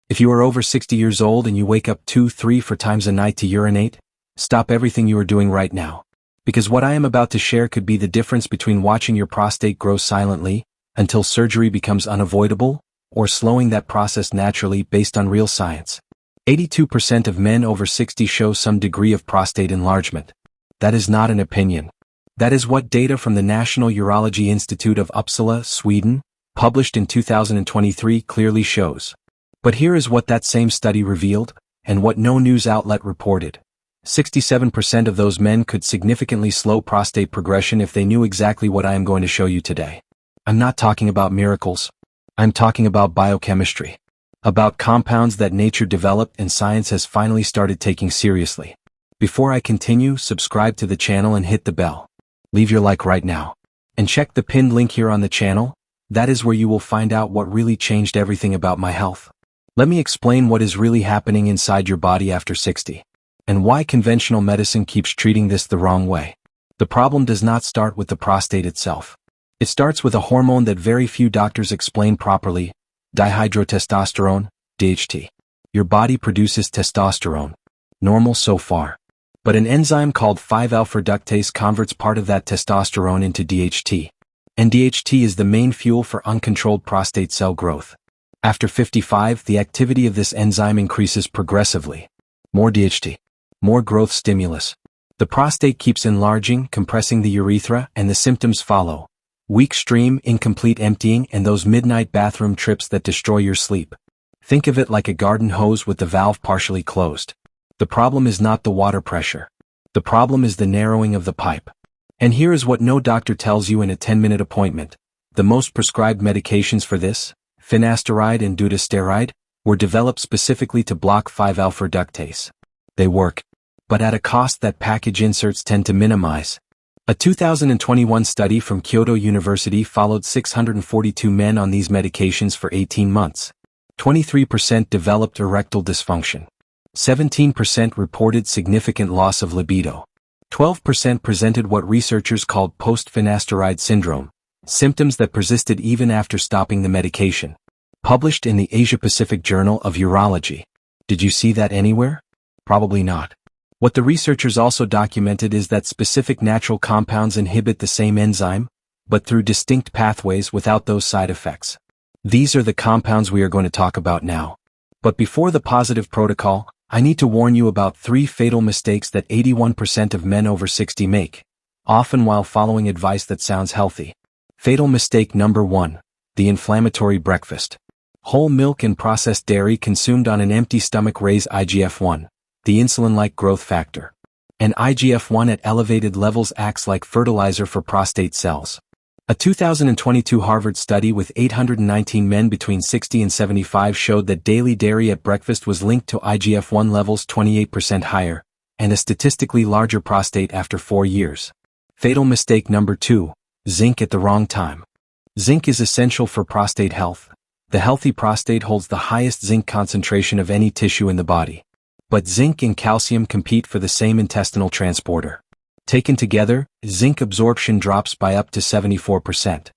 If you are over 60 years old and you wake up 2-3-4 times a night to urinate, stop everything you are doing right now. Because what I am about to share could be the difference between watching your prostate grow silently until surgery becomes unavoidable, or slowing that process naturally based on real science. 82% of men over 60 show some degree of prostate enlargement. That is not an opinion. That is what data from the National Urology Institute of Uppsala, Sweden, published in 2023 clearly shows. But here is what that same study revealed, and what no news outlet reported. 67% of those men could significantly slow prostate progression if they knew exactly what I am going to show you today. I'm not talking about miracles. I'm talking about biochemistry. About compounds that nature developed and science has finally started taking seriously. Before I continue, subscribe to the channel and hit the bell. Leave your like right now. And check the pinned link here on the channel. That is where you will find out what really changed everything about my health. Let me explain what is really happening inside your body after 60. And why conventional medicine keeps treating this the wrong way. The problem does not start with the prostate itself. It starts with a hormone that very few doctors explain properly, dihydrotestosterone, DHT. Your body produces testosterone. Normal so far. But an enzyme called 5-alpha reductase converts part of that testosterone into DHT. And DHT is the main fuel for uncontrolled prostate cell growth. After 55, the activity of this enzyme increases progressively. More DHT. More growth stimulus. The prostate keeps enlarging, compressing the urethra, and the symptoms follow. Weak stream, incomplete emptying, and those midnight bathroom trips that destroy your sleep. Think of it like a garden hose with the valve partially closed. The problem is not the water pressure. The problem is the narrowing of the pipe. And here is what no doctor tells you in a 10-minute appointment. The most prescribed medications for this, finasteride and dutasteride, were developed specifically to block 5-alpha reductase. They work, but at a cost that package inserts tend to minimize. A 2021 study from Kyoto University followed 642 men on these medications for 18 months. 23% developed erectile dysfunction. 17% reported significant loss of libido. 12% presented what researchers called post-finasteride syndrome, symptoms that persisted even after stopping the medication. Published in the Asia-Pacific Journal of Urology. Did you see that anywhere? Probably not. What the researchers also documented is that specific natural compounds inhibit the same enzyme, but through distinct pathways without those side effects. These are the compounds we are going to talk about now. But before the positive protocol, I need to warn you about 3 fatal mistakes that 81% of men over 60 make, often while following advice that sounds healthy. Fatal mistake number 1, the inflammatory breakfast. Whole milk and processed dairy consumed on an empty stomach raise IGF-1. The insulin-like growth factor. And IGF-1 at elevated levels acts like fertilizer for prostate cells. A 2022 Harvard study with 819 men between 60 and 75 showed that daily dairy at breakfast was linked to IGF-1 levels 28% higher, and a statistically larger prostate after 4 years. Fatal mistake number 2, zinc at the wrong time. Zinc is essential for prostate health. The healthy prostate holds the highest zinc concentration of any tissue in the body. But zinc and calcium compete for the same intestinal transporter. Taken together, zinc absorption drops by up to 74%.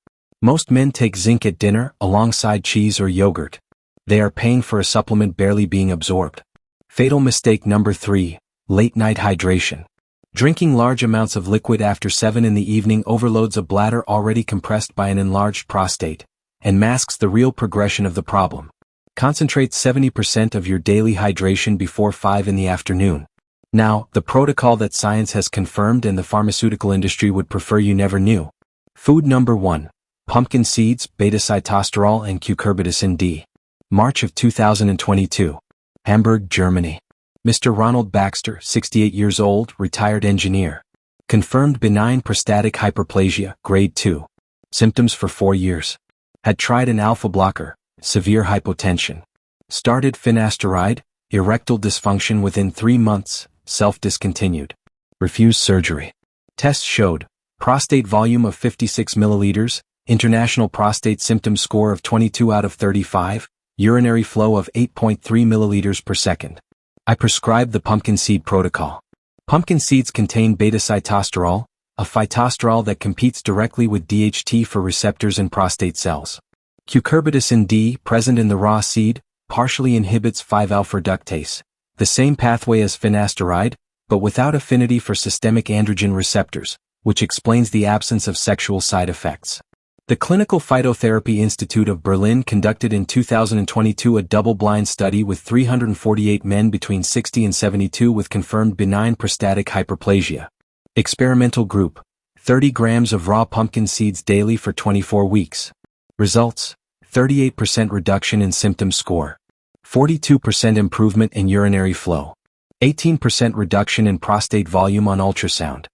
Most men take zinc at dinner alongside cheese or yogurt. They are paying for a supplement barely being absorbed. Fatal mistake number 3, late-night hydration. Drinking large amounts of liquid after 7 in the evening overloads a bladder already compressed by an enlarged prostate, and masks the real progression of the problem. Concentrate 70% of your daily hydration before 5 in the afternoon. Now, the protocol that science has confirmed and the pharmaceutical industry would prefer you never knew. Food number 1, pumpkin seeds, beta-sitosterol and cucurbitacin D. March of 2022. Hamburg, Germany. Mr. Ronald Baxter, 68 years old, retired engineer. Confirmed benign prostatic hyperplasia, grade 2. Symptoms for 4 years. Had tried an alpha blocker. Severe hypotension. Started finasteride, erectile dysfunction within 3 months, self-discontinued. Refused surgery. Tests showed, prostate volume of 56 milliliters, international prostate symptom score of 22 out of 35, urinary flow of 8.3 milliliters per second. I prescribed the pumpkin seed protocol. Pumpkin seeds contain beta-sitosterol, a phytosterol that competes directly with DHT for receptors in prostate cells. Cucurbitacin D, present in the raw seed, partially inhibits 5-alpha reductase, the same pathway as finasteride, but without affinity for systemic androgen receptors, which explains the absence of sexual side effects. The Clinical Phytotherapy Institute of Berlin conducted in 2022 a double-blind study with 348 men between 60 and 72 with confirmed benign prostatic hyperplasia. Experimental group: 30 grams of raw pumpkin seeds daily for 24 weeks. Results: 38% reduction in symptom score, 42% improvement in urinary flow, 18% reduction in prostate volume on ultrasound.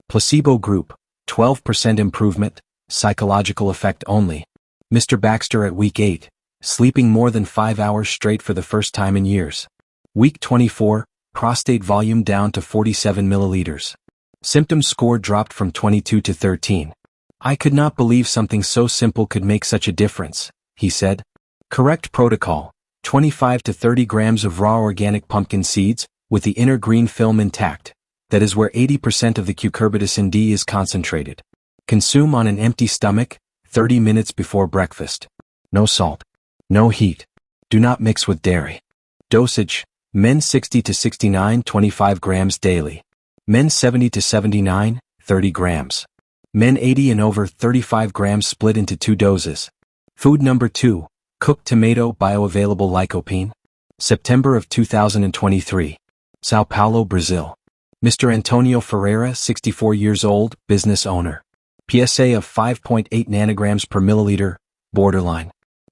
Placebo group: 12% improvement, psychological effect only. Mr. Baxter at week 8, sleeping more than 5 hours straight for the first time in years. Week 24, prostate volume down to 47 milliliters. Symptom score dropped from 22 to 13. I could not believe something so simple could make such a difference, he said. Correct protocol: 25 to 30 grams of raw organic pumpkin seeds, with the inner green film intact. That is where 80% of the cucurbitacin D is concentrated. Consume on an empty stomach, 30 minutes before breakfast. No salt. No heat. Do not mix with dairy. Dosage: men 60 to 69, 25 grams daily. Men 70 to 79, 30 grams. Men 80 and over, 35 grams split into 2 doses. Food number 2, cooked tomato bioavailable lycopene. September of 2023. Sao Paulo, Brazil. Mr. Antonio Ferreira, 64 years old, business owner. PSA of 5.8 nanograms per milliliter, borderline.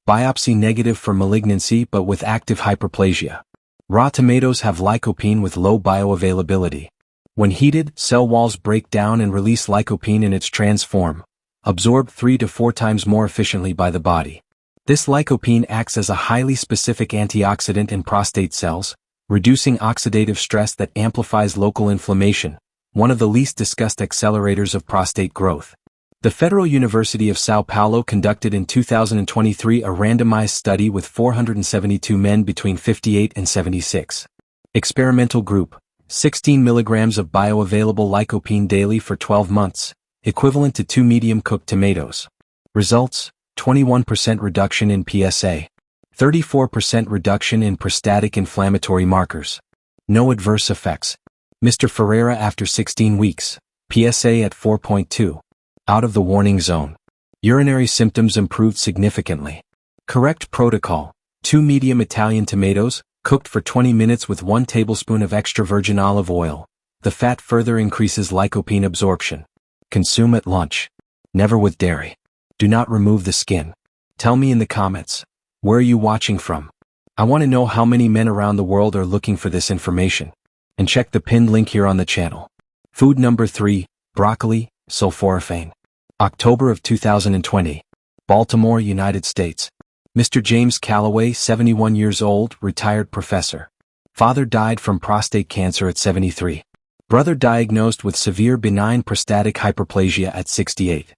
Biopsy negative for malignancy but with active hyperplasia. Raw tomatoes have lycopene with low bioavailability. When heated, cell walls break down and release lycopene in its trans form, absorbed 3 to 4 times more efficiently by the body. This lycopene acts as a highly specific antioxidant in prostate cells, reducing oxidative stress that amplifies local inflammation, one of the least discussed accelerators of prostate growth. The Federal University of Sao Paulo conducted in 2023 a randomized study with 472 men between 58 and 76. Experimental group: 16 milligrams of bioavailable lycopene daily for 12 months, equivalent to 2 medium-cooked tomatoes. Results: 21% reduction in PSA, 34% reduction in prostatic inflammatory markers. No adverse effects. Mr. Ferreira after 16 weeks, PSA at 4.2. Out of the warning zone. Urinary symptoms improved significantly. Correct protocol: 2 medium Italian tomatoes, cooked for 20 minutes with 1 tablespoon of extra virgin olive oil. The fat further increases lycopene absorption. Consume at lunch. Never with dairy. Do not remove the skin. Tell me in the comments, where are you watching from? I want to know how many men around the world are looking for this information. And check the pinned link here on the channel. Food number 3, broccoli, sulforaphane. October of 2020. Baltimore, United States. Mr. James Calloway, 71 years old, retired professor. Father died from prostate cancer at 73. Brother diagnosed with severe benign prostatic hyperplasia at 68.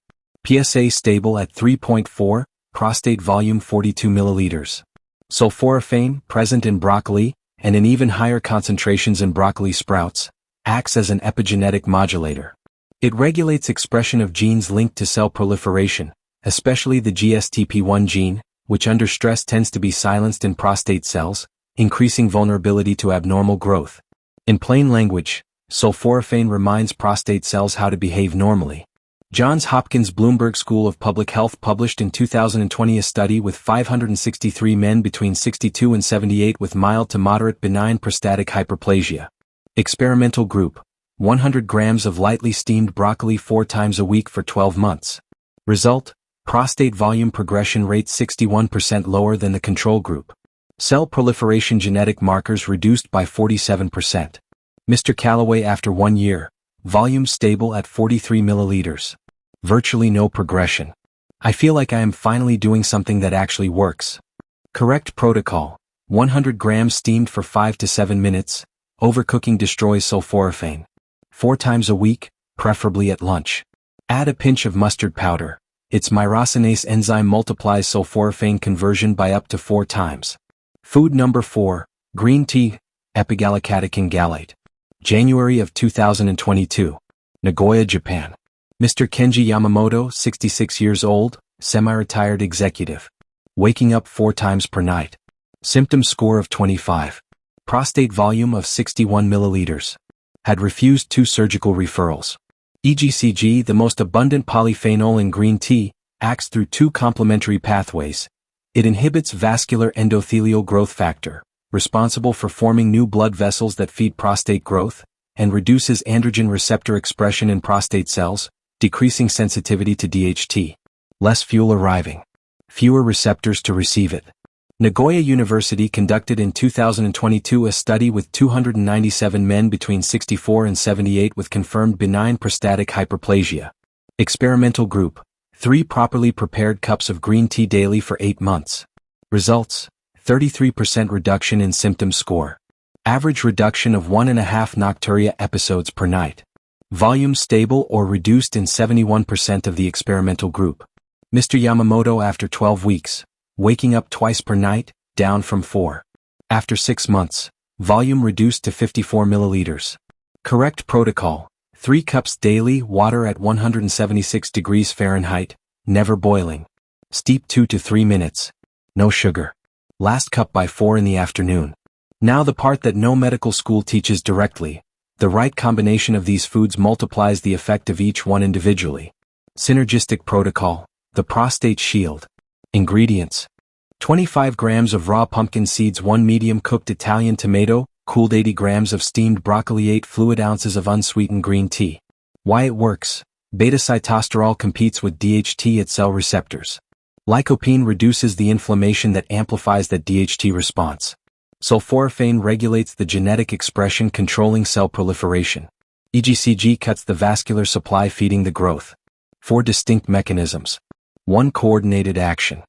PSA stable at 3.4, prostate volume 42 milliliters. Sulforaphane, present in broccoli, and in even higher concentrations in broccoli sprouts, acts as an epigenetic modulator. It regulates expression of genes linked to cell proliferation, especially the GSTP1 gene, which under stress tends to be silenced in prostate cells, increasing vulnerability to abnormal growth. In plain language, sulforaphane reminds prostate cells how to behave normally. Johns Hopkins Bloomberg School of Public Health published in 2020 a study with 563 men between 62 and 78 with mild to moderate benign prostatic hyperplasia. Experimental group: 100 grams of lightly steamed broccoli 4 times a week for 12 months. Result: prostate volume progression rate 61% lower than the control group. Cell proliferation genetic markers reduced by 47%. Mr. Calloway after 1 year, volume stable at 43 milliliters. Virtually no progression. I feel like I am finally doing something that actually works. Correct protocol: 100 grams steamed for 5 to 7 minutes. Overcooking destroys sulforaphane. 4 times a week, preferably at lunch. Add a pinch of mustard powder. Its myrosinase enzyme multiplies sulforaphane conversion by up to 4 times. Food number 4, green tea, epigallocatechin gallate. January of 2022. Nagoya, Japan. Mr. Kenji Yamamoto, 66 years old, semi-retired executive. Waking up 4 times per night. Symptom score of 25. Prostate volume of 61 milliliters. Had refused 2 surgical referrals. EGCG, the most abundant polyphenol in green tea, acts through 2 complementary pathways. It inhibits vascular endothelial growth factor, responsible for forming new blood vessels that feed prostate growth, and reduces androgen receptor expression in prostate cells, decreasing sensitivity to DHT. Less fuel arriving. Fewer receptors to receive it. Nagoya University conducted in 2022 a study with 297 men between 64 and 78 with confirmed benign prostatic hyperplasia. Experimental group: 3 properly prepared cups of green tea daily for 8 months. Results: 33% reduction in symptom score. Average reduction of 1.5 nocturia episodes per night. Volume stable or reduced in 71% of the experimental group. Mr. Yamamoto after 12 weeks. Waking up twice per night, down from 4. After 6 months, volume reduced to 54 milliliters. Correct protocol: 3 cups daily, water at 176 degrees Fahrenheit, never boiling. Steep 2 to 3 minutes. No sugar. Last cup by 4 in the afternoon. Now the part that no medical school teaches directly. The right combination of these foods multiplies the effect of each one individually. Synergistic protocol: the prostate shield. Ingredients: 25 grams of raw pumpkin seeds, 1 medium cooked Italian tomato, cooled 80 grams of steamed broccoli, 8 fluid ounces of unsweetened green tea. Why it works: beta-sitosterol competes with DHT at cell receptors. Lycopene reduces the inflammation that amplifies that DHT response. Sulforaphane regulates the genetic expression controlling cell proliferation. EGCG cuts the vascular supply feeding the growth. 4 distinct mechanisms. 1 coordinated action.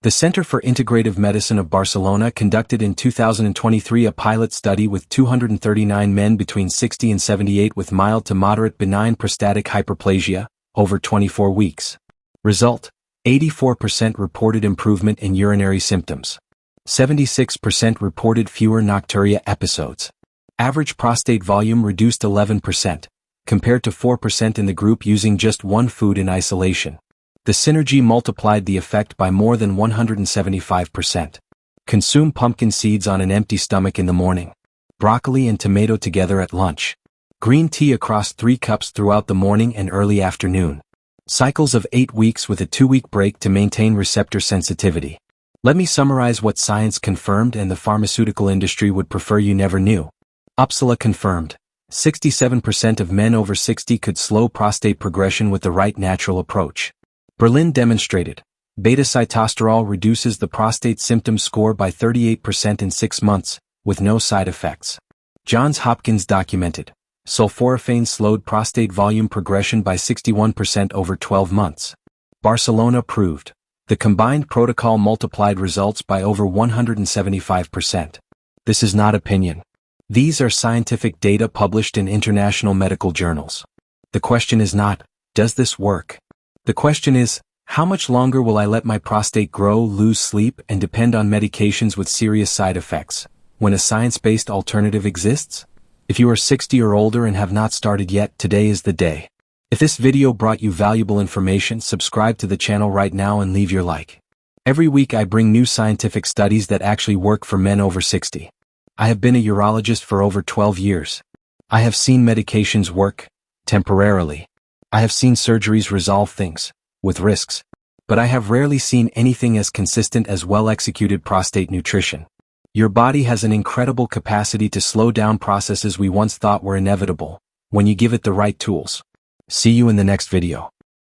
The Center for Integrative Medicine of Barcelona conducted in 2023 a pilot study with 239 men between 60 and 78 with mild to moderate benign prostatic hyperplasia, over 24 weeks. Result: 84% reported improvement in urinary symptoms. 76% reported fewer nocturia episodes. Average prostate volume reduced 11%, compared to 4% in the group using just 1 food in isolation. The synergy multiplied the effect by more than 175%. Consume pumpkin seeds on an empty stomach in the morning. Broccoli and tomato together at lunch. Green tea across 3 cups throughout the morning and early afternoon. Cycles of 8 weeks with a 2-week break to maintain receptor sensitivity. Let me summarize what science confirmed and the pharmaceutical industry would prefer you never knew. Uppsala confirmed. 67% of men over 60 could slow prostate progression with the right natural approach. Berlin demonstrated. Beta-sitosterol reduces the prostate symptom score by 38% in 6 months, with no side effects. Johns Hopkins documented. Sulforaphane slowed prostate volume progression by 61% over 12 months. Barcelona proved. The combined protocol multiplied results by over 175%. This is not opinion. These are scientific data published in international medical journals. The question is not, does this work? The question is, how much longer will I let my prostate grow, lose sleep, and depend on medications with serious side effects, when a science-based alternative exists? If you are 60 or older and have not started yet, today is the day. If this video brought you valuable information, subscribe to the channel right now and leave your like. Every week I bring new scientific studies that actually work for men over 60. I have been a urologist for over 12 years. I have seen medications work, temporarily. I have seen surgeries resolve things, with risks. But I have rarely seen anything as consistent as well-executed prostate nutrition. Your body has an incredible capacity to slow down processes we once thought were inevitable, when you give it the right tools. See you in the next video.